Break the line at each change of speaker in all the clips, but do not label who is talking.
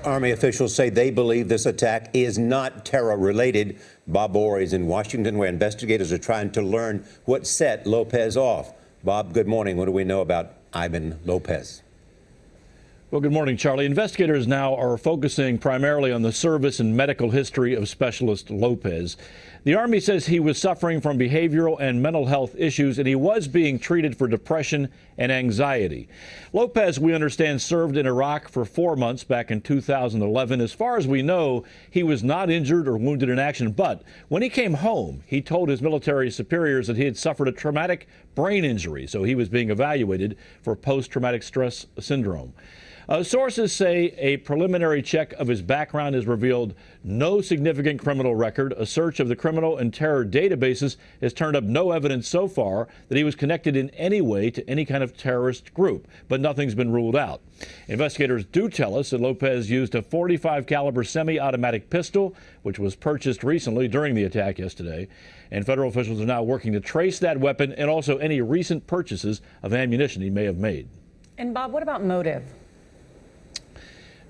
Army officials say they believe this attack is not terror-related. Bob Orr is in Washington, where investigators are trying to learn what set Lopez off. Bob, good morning. What do we know about Ivan Lopez?
Well, good morning, Charlie. Investigators now are focusing primarily on the service and medical history of Specialist Lopez. The Army says he was suffering from behavioral and mental health issues, and he was being treated for depression and anxiety. Lopez, we understand, served in Iraq for 4 months back in 2011. As far as we know, he was not injured or wounded in action, but when he came home, he told his military superiors that he had suffered a traumatic brain injury, so he was being evaluated for post-traumatic stress syndrome. Sources say a preliminary check of his background has revealed no significant criminal record. A search of the criminal and terror databases has turned up no evidence so far that he was connected in any way to any kind of terrorist group, but nothing's been ruled out. Investigators do tell us that Lopez used a .45 caliber semi-automatic pistol, which was purchased recently during the attack yesterday, and federal officials are now working to trace that weapon and also any recent purchases of ammunition he may have made.
And Bob, what about motive?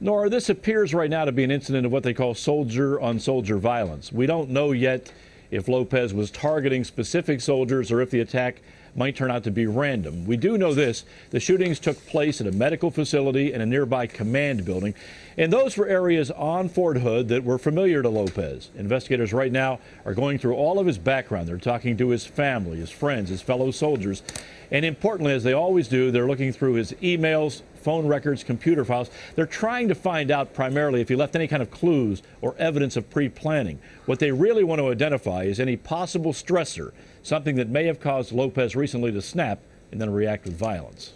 Nora, this appears right now to be an incident of what they call soldier-on-soldier violence. We don't know yet if Lopez was targeting specific soldiers or if the attack might turn out to be random. We do know this: the shootings took place at a medical facility and a nearby command building, and those were areas on Fort Hood that were familiar to Lopez. Investigators right now are going through all of his background. They're talking to his family, his friends, his fellow soldiers, and importantly, as they always do, they're looking through his emails, phone records, computer files. They're trying to find out primarily if he left any kind of clues or evidence of pre-planning. What they really want to identify is any possible stressor, something that may have caused Lopez recently to snap and then react with violence.